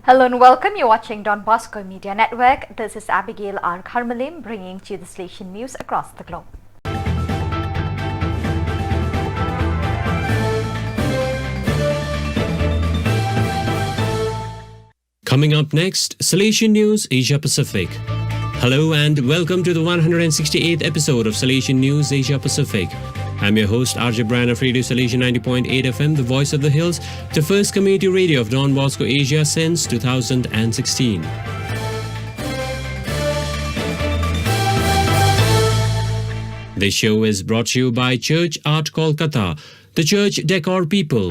Hello and welcome. You're watching Don Bosco Media Network. This is Abigail R. Karmalim bringing to you the Salesian news across the globe. Coming up next, Salesian News Asia Pacific. Hello and welcome to the 168th episode of Salesian News Asia Pacific. I'm your host RJ Brian of Radio Salesian 90.8 FM, the voice of the hills, the first community radio of Don Bosco Asia since 2016. This show is brought to you by Church Art Kolkata, the church decor people.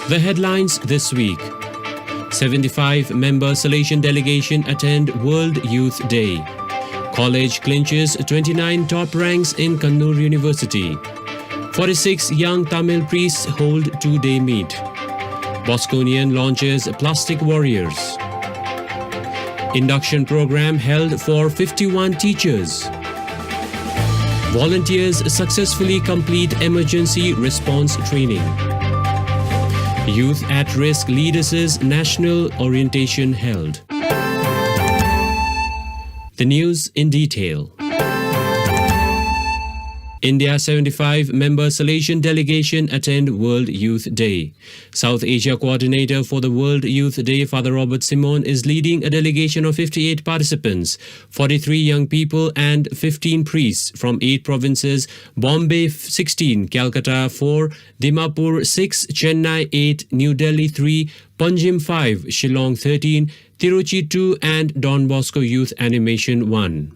The headlines this week. 75-member Salesian delegation attend World Youth Day. College clinches 29 top ranks in Kannur University. 46 young Tamil priests hold two-day meet. Bosconian launches Plastic Warriors. Induction program held for 51 teachers. Volunteers successfully complete emergency response training. Youth at Risk Leaders' National Orientation held. The news in detail. India 75-member Salesian delegation attend World Youth Day. South Asia coordinator for the World Youth Day, Father Robert Simon, is leading a delegation of 58 participants, 43 young people and 15 priests from 8 provinces: Bombay 16, Calcutta 4, Dimapur 6, Chennai 8, New Delhi 3, Panjim 5, Shillong 13, Tiruchi 2 and Don Bosco Youth Animation 1.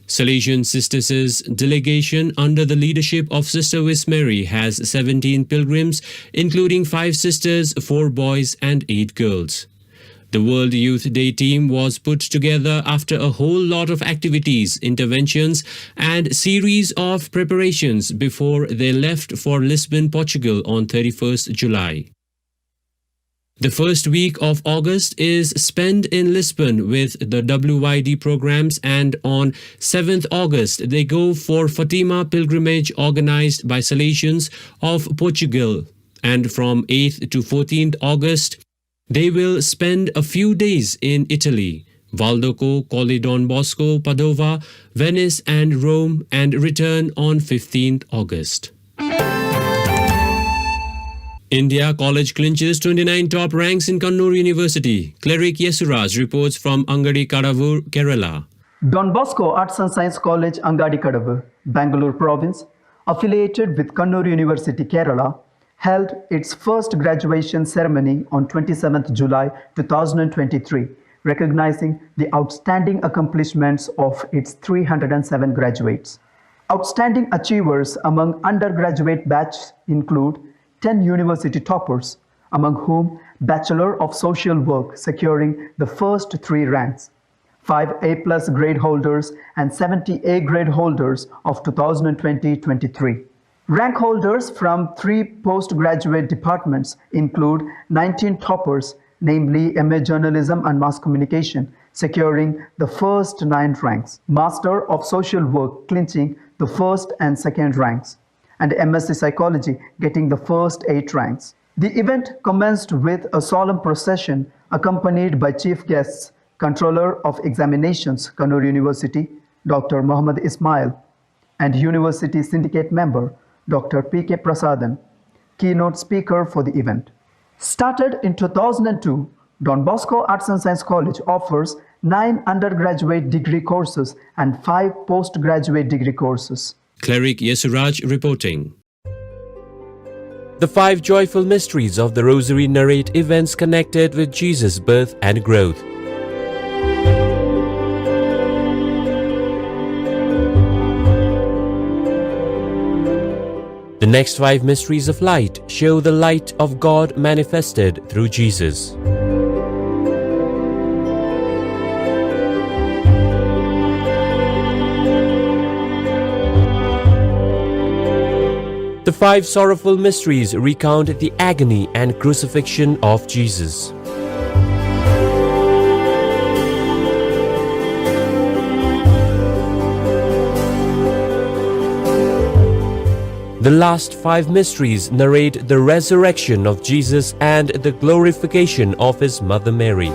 Salesian Sisters' delegation under the leadership of Sister Wiss Mary has 17 pilgrims, including 5 sisters, 4 boys and 8 girls. The World Youth Day team was put together after a whole lot of activities, interventions and series of preparations before they left for Lisbon, Portugal on 31st July. The first week of August is spent in Lisbon with the WYD programs, and on 7th August they go for Fatima pilgrimage organized by Salesians of Portugal, and from 8th to 14th August they will spend a few days in Italy, Valdoco, Colle Don Bosco, Padova, Venice and Rome, and return on 15th August. India college clinches 29 top ranks in Kannur University. Cleric Yesuraj reports from Angadi Kadavur, Kerala. Don Bosco Arts and Science College, Angadi Kadavur, Bangalore Province, affiliated with Kannur University, Kerala, held its first graduation ceremony on 27th July 2023, recognizing the outstanding accomplishments of its 307 graduates. Outstanding achievers among undergraduate batch include 10 university toppers, among whom Bachelor of Social Work securing the first 3 ranks, 5 A+ grade holders and 70 A grade holders of 2020-23. Rank holders from 3 postgraduate departments include 19 toppers, namely MA Journalism and Mass Communication, securing the first 9 ranks, Master of Social Work clinching the first and second ranks, and MSc Psychology getting the first 8 ranks. The event commenced with a solemn procession accompanied by chief guests, Controller of Examinations, Kannur University, Dr. Muhammad Ismail, and University Syndicate member, Dr. P.K. Prasadan, keynote speaker for the event. Started in 2002, Don Bosco Arts and Science College offers 9 undergraduate degree courses and 5 postgraduate degree courses. Cleric Yesuraj reporting. The 5 joyful mysteries of the Rosary narrate events connected with Jesus' birth and growth. The next 5 mysteries of light show the light of God manifested through Jesus. The 5 sorrowful mysteries recount the agony and crucifixion of Jesus. The last 5 mysteries narrate the resurrection of Jesus and the glorification of his mother Mary.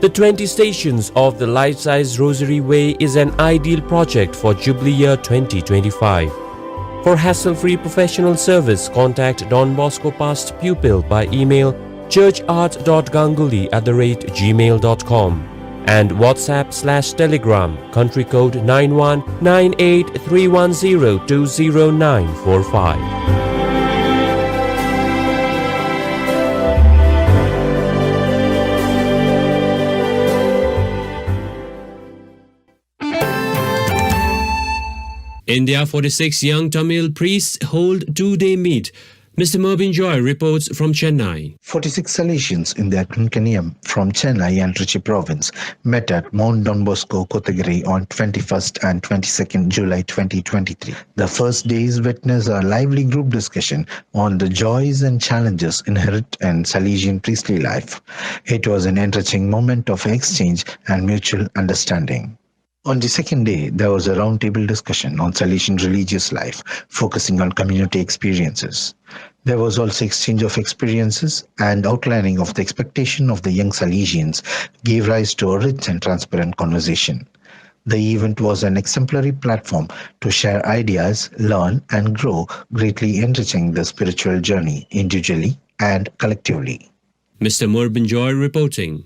The 20 stations of the life-size Rosary Way is an ideal project for Jubilee year 2025. For hassle-free professional service, contact Don Bosco past pupil by email churchart.ganguly@gmail.com and WhatsApp/Telegram country code 919831020945. India 46 young Tamil priests hold 2-day meet. Mr. Mervyn Joy reports from Chennai. 46 Salesians in their Quincanum from Chennai and Trichy province met at Mount Don Bosco, Kotagiri on 21st and 22nd July 2023. The first days witnessed a lively group discussion on the joys and challenges inherent in Salesian priestly life. It was an enriching moment of exchange and mutual understanding. On the second day, there was a roundtable discussion on Salesian religious life, focusing on community experiences. There was also exchange of experiences and outlining of the expectation of the young Salesians gave rise to a rich and transparent conversation. The event was an exemplary platform to share ideas, learn and grow, greatly enriching the spiritual journey individually and collectively. Mr. Mervyn Joy reporting.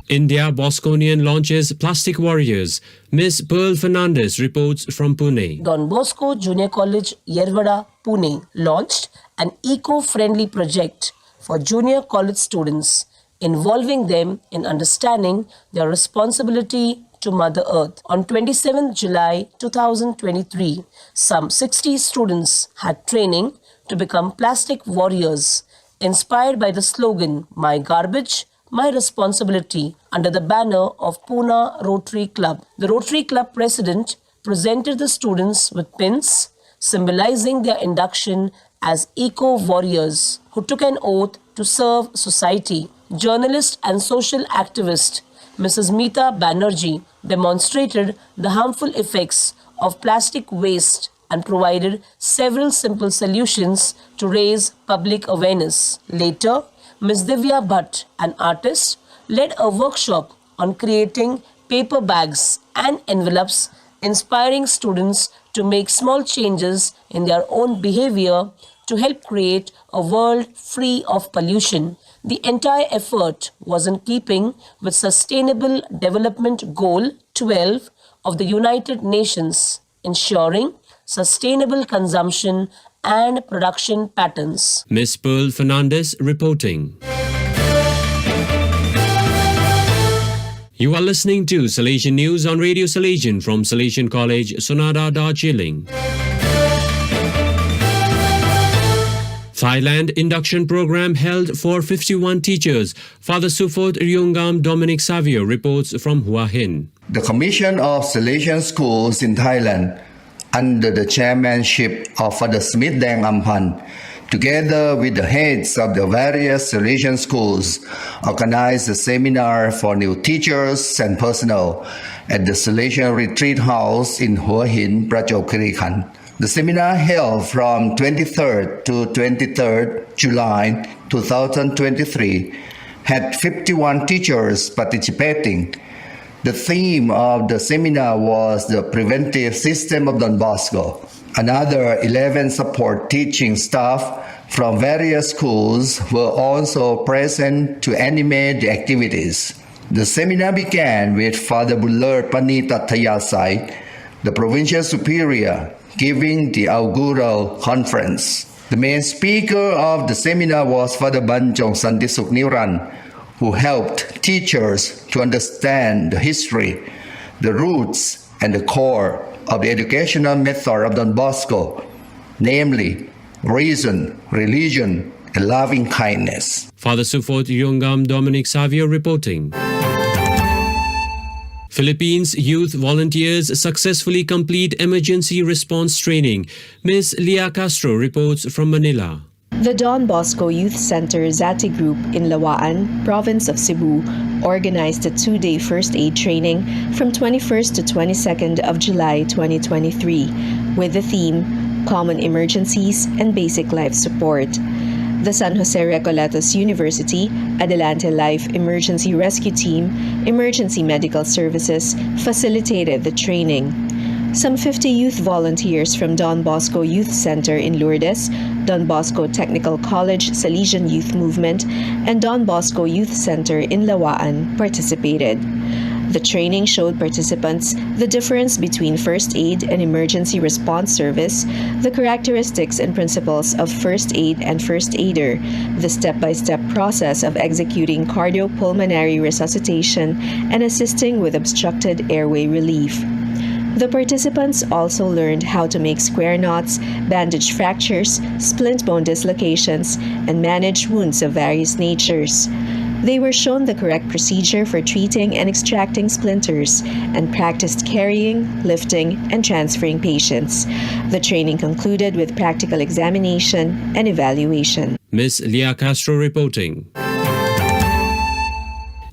India Bosconian launches Plastic Warriors. Miss Pearl Fernandez reports from Pune. Don Bosco Junior College, Yerwada, Pune launched an eco-friendly project for junior college students, involving them in understanding their responsibility to Mother Earth. On 27 July 2023, some 60 students had training to become plastic warriors, inspired by the slogan, "My Garbage, My Responsibility," under the banner of Pune Rotary Club. The Rotary Club president presented the students with pins symbolizing their induction as eco-warriors who took an oath to serve society. Journalist and social activist Mrs. Meeta Banerjee demonstrated the harmful effects of plastic waste and provided several simple solutions to raise public awareness. Later, Ms. Divya Bhatt, an artist, led a workshop on creating paper bags and envelopes, inspiring students to make small changes in their own behavior to help create a world free of pollution. The entire effort was in keeping with Sustainable Development Goal 12 of the United Nations, ensuring sustainable consumption and production patterns. Miss Pearl Fernandez reporting. You are listening to Salesian News on Radio Salesian from Salesian College, Sonada, Darjeeling. Thailand induction program held for 51 teachers. Father Sufot Ryongam Dominic Savio reports from Hua Hin. The Commission of Salesian Schools in Thailand, under the chairmanship of Father Smith Deng Ampan, together with the heads of the various Salesian schools, organized a seminar for new teachers and personnel at the Salesian Retreat House in Hua Hin, Prachuap Khiri Khan. The seminar held from 23rd to 23rd July 2023 had 51 teachers participating. The theme of the seminar was the preventive system of Don Bosco. Another 11 support teaching staff from various schools were also present to animate the activities. The seminar began with Father Buller Panita Tayasai, the provincial superior, giving the inaugural conference. The main speaker of the seminar was Father Banchong Santisuk Niran, who helped teachers to understand the history, the roots, and the core of the educational method of Don Bosco, namely reason, religion, and loving kindness. Father Sufot Ryongam Dominic Savio reporting. Philippines youth volunteers successfully complete emergency response training. Ms. Leah Castro reports from Manila. The Don Bosco Youth Center Zati Group in Lawaan, province of Cebu, organized a 2-day first aid training from 21st to 22nd of July 2023 with the theme Common Emergencies and Basic Life Support. The San Jose Recoletos University, Adelante Life Emergency Rescue Team, Emergency Medical Services facilitated the training. Some 50 youth volunteers from Don Bosco Youth Center in Lourdes, Don Bosco Technical College Salesian Youth Movement, and Don Bosco Youth Center in Lawaan participated. The training showed participants the difference between first aid and emergency response service, the characteristics and principles of first aid and first aider, the step-by-step process of executing cardiopulmonary resuscitation, and assisting with obstructed airway relief. The participants also learned how to make square knots, bandage fractures, splint bone dislocations, and manage wounds of various natures. They were shown the correct procedure for treating and extracting splinters and practiced carrying, lifting, and transferring patients. The training concluded with practical examination and evaluation. Ms. Leah Castro reporting.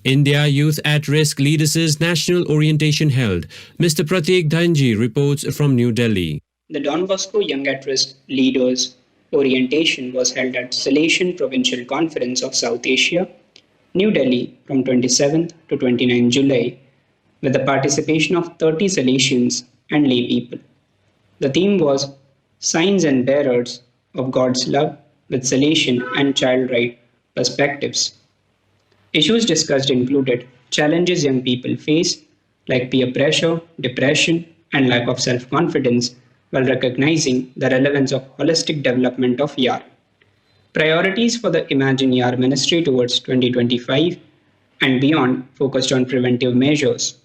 India Youth at Risk Leaders' National Orientation held. Mr. Prateek Dhanji reports from New Delhi. The Don Bosco Young at Risk Leaders Orientation was held at Salesian Provincial Conference of South Asia, New Delhi from 27th to 29 July with the participation of 30 Salesians and lay people. The theme was Signs and Bearers of God's Love with Salesian and Child Right Perspectives. Issues discussed included challenges young people face like peer pressure, depression, and lack of self-confidence while recognizing the relevance of holistic development of YAR. Priorities for the Imagine YAR Ministry towards 2025 and beyond focused on preventive measures,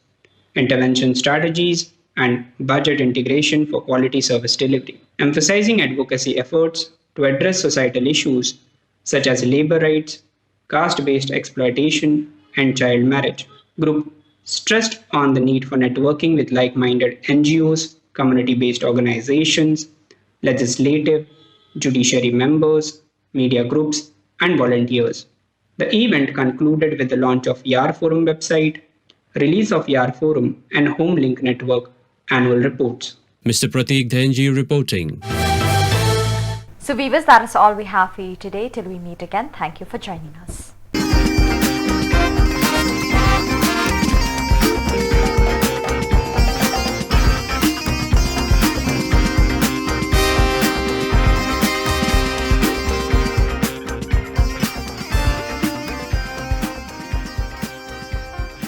intervention strategies, and budget integration for quality service delivery, emphasizing advocacy efforts to address societal issues such as labor rights, caste-based exploitation, and child marriage. Group stressed on the need for networking with like-minded NGOs, community-based organizations, legislative, judiciary members, media groups, and volunteers. The event concluded with the launch of YAR Forum website, release of YAR Forum and Home Link Network annual reports. Mr. Prateek Dhanji reporting. So viewers, that is all we have for you today. Till we meet again, thank you for joining us.